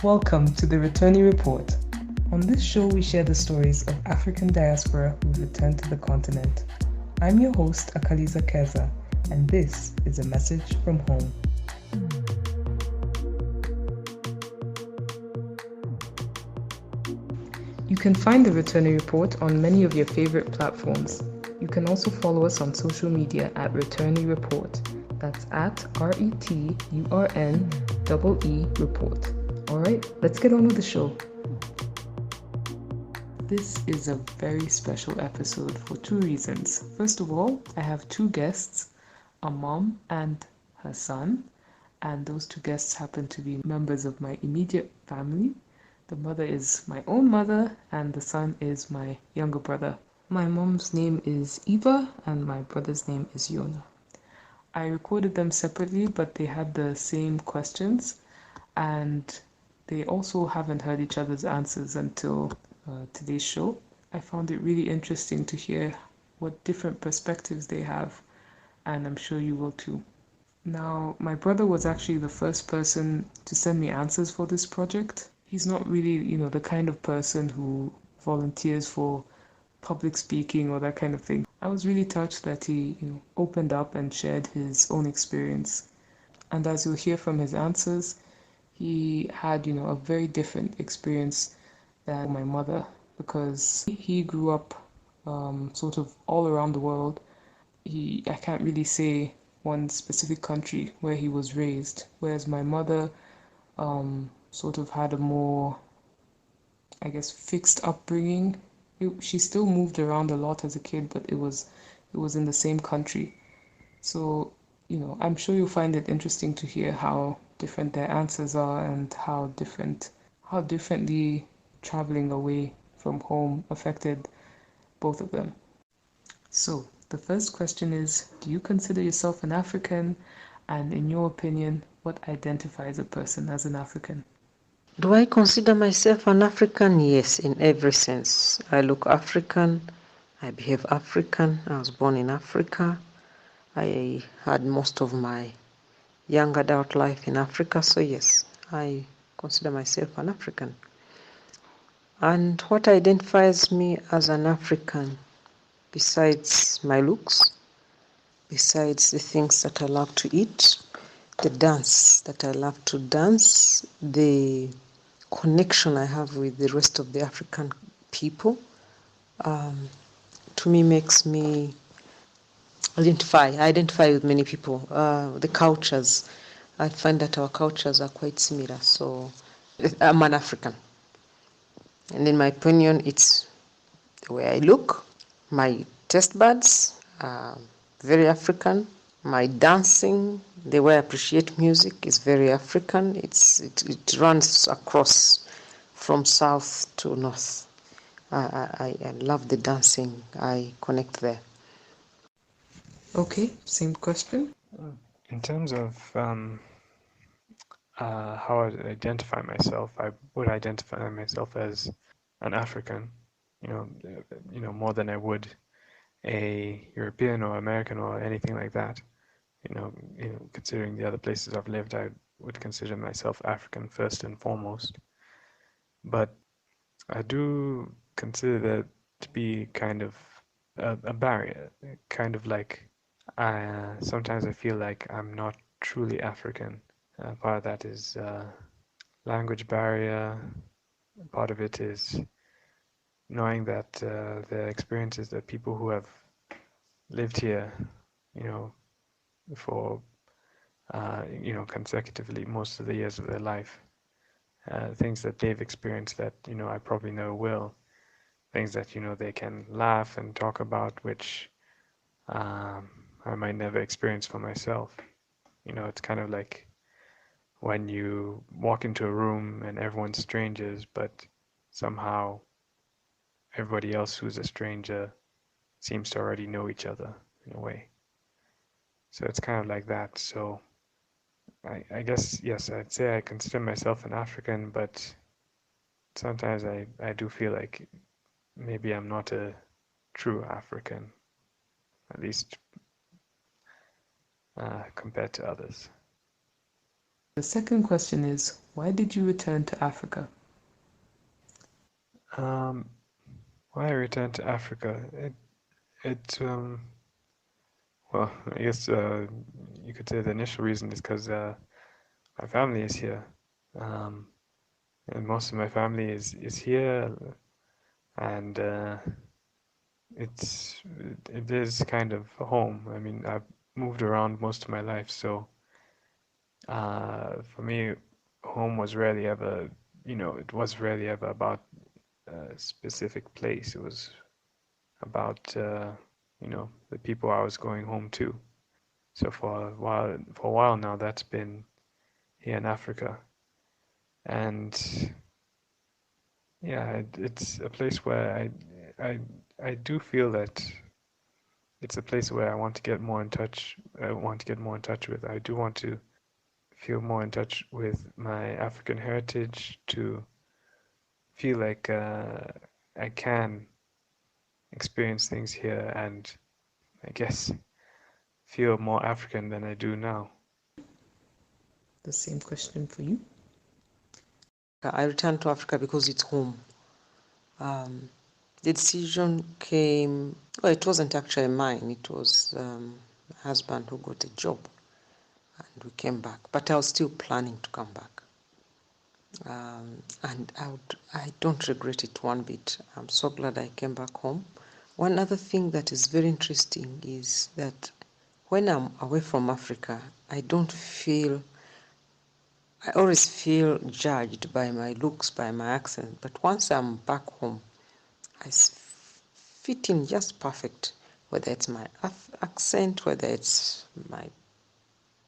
Welcome to the Returnee Report. On this show, we share the stories of African diaspora who returned to the continent. I'm your host, Akaliza Keza, and this is a message from home. You can find the Returnee Report on many of your favorite platforms. You can also follow us on social media at Returnee Report. That's at RETURNEE Report. Alright, let's get on with the show. This is a very special episode for two reasons. First of all, I have two guests, a mom and her son, and those two guests happen to be members of my immediate family. The mother is my own mother, and the son is my younger brother. My mom's name is Eva, and my brother's name is Yonah. I recorded them separately, but they had the same questions, and they also haven't heard each other's answers until today's show. I found it really interesting to hear what different perspectives they have, and I'm sure you will too. Now, my brother was actually the first person to send me answers for this project. He's not really, the kind of person who volunteers for public speaking or that kind of thing. I was really touched that he, opened up and shared his own experience. And as you'll hear from his answers, he had, a very different experience than my mother because he grew up sort of all around the world. I can't really say one specific country where he was raised, whereas my mother sort of had a more, I guess, fixed upbringing. She still moved around a lot as a kid, but it was in the same country. So, I'm sure you'll find it interesting to hear how different their answers are and how differently traveling away from home affected both of them. So, the first question is, do you consider yourself an African? And in your opinion, what identifies a person as an African? Do I consider myself an African? Yes, in every sense. I look African, I behave African, I was born in Africa. I had most of my young adult life in Africa, so yes, I consider myself an African. And what identifies me as an African, besides my looks, besides the things that I love to eat, the dance that I love to dance, the connection I have with the rest of the African people, to me makes me identify with many people. The cultures, I find that our cultures are quite similar. So I'm an African. And in my opinion, it's the way I look, my taste buds are very African. My dancing, the way I appreciate music is very African. It runs across from south to north. I love the dancing. I connect there. Okay, same question. In terms of how I identify myself, I would identify myself as an African, more than I would a European or American or anything like that. Considering the other places I've lived, I would consider myself African first and foremost. But I do consider that to be kind of a barrier, kind of like sometimes I feel like I'm not truly African. Part of that is language barrier. Part of it is knowing that the experiences that people who have lived here, for consecutively most of the years of their life, things that they've experienced that I probably never will, things that they can laugh and talk about, which I might never experience for myself. It's kind of like when you walk into a room and everyone's strangers, but somehow everybody else who's a stranger seems to already know each other in a way. So it's kind of like that. So I guess, yes, I'd say I consider myself an African, but sometimes I do feel like maybe I'm not a true African, at least compared to others. The second question is, why did you return to Africa? Why I returned to Africa? Well, I guess you could say the initial reason is because my family is here, and most of my family is here, and it is kind of home. I mean, I've moved around most of my life, so for me, home was rarely ever, it was rarely ever about a specific place. It was about, the people I was going home to. So for a while now, that's been here in Africa, and yeah, it's a place where I do feel that it's a place where I want to get more in touch. I want to get more in touch with. I do want to feel more in touch with my African heritage, to feel like I can experience things here and I guess feel more African than I do now. The same question for you. I returned to Africa because it's home. The decision came, well, it wasn't actually mine. It was my husband who got a job, and we came back. But I was still planning to come back. And I don't regret it one bit. I'm so glad I came back home. One other thing that is very interesting is that when I'm away from Africa, I always feel judged by my looks, by my accent. But once I'm back home, I fit in just perfect, whether it's my accent, whether it's my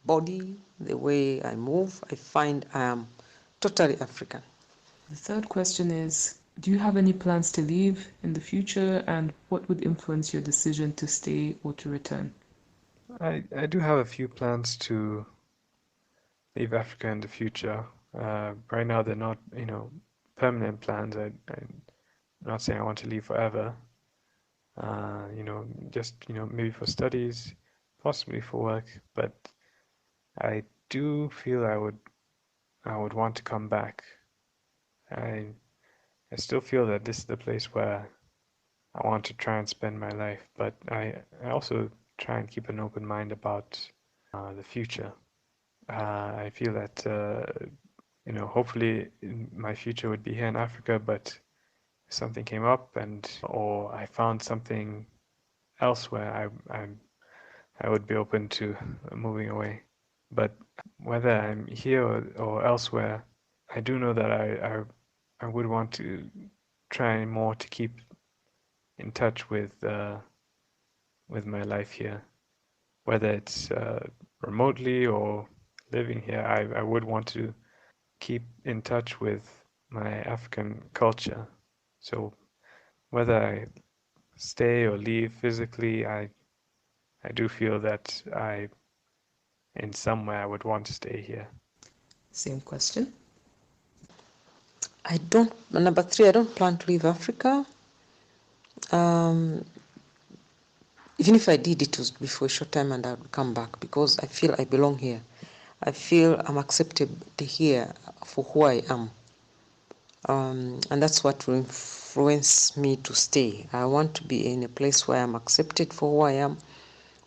body, the way I move. I find I am totally African. The third question is, do you have any plans to leave in the future, and what would influence your decision to stay or to return? I do have a few plans to leave Africa in the future. Right now, they're not, permanent plans. I'm not saying I want to leave forever. Just, maybe for studies, possibly for work. But I do feel I would want to come back. I still feel that this is the place where I want to try and spend my life, but I also try and keep an open mind about the future. I feel that hopefully my future would be here in Africa, but if something came up or I found something elsewhere, I would be open to moving away. But whether I'm here or elsewhere, I do know that I would want to try more to keep in touch with my life here, whether it's remotely or living here. I would want to keep in touch with my African culture. So whether I stay or leave physically, I do feel that in some way I would want to stay here. Same question. Number 3, I don't plan to leave Africa. Even if I did, it was before a short time and I would come back because I feel I belong here. I feel I'm accepted here for who I am. And that's what will influence me to stay. I want to be in a place where I'm accepted for who I am,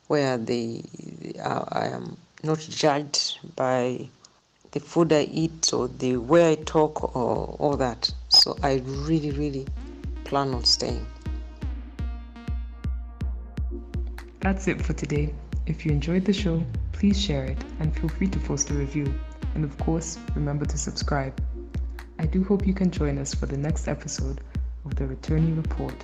where I am not judged by the food I eat or the way I talk or all that. So I really, really plan on staying. That's it for today. If you enjoyed the show, please share it and feel free to post a review. And of course, remember to subscribe. I do hope you can join us for the next episode of the Returnee Report.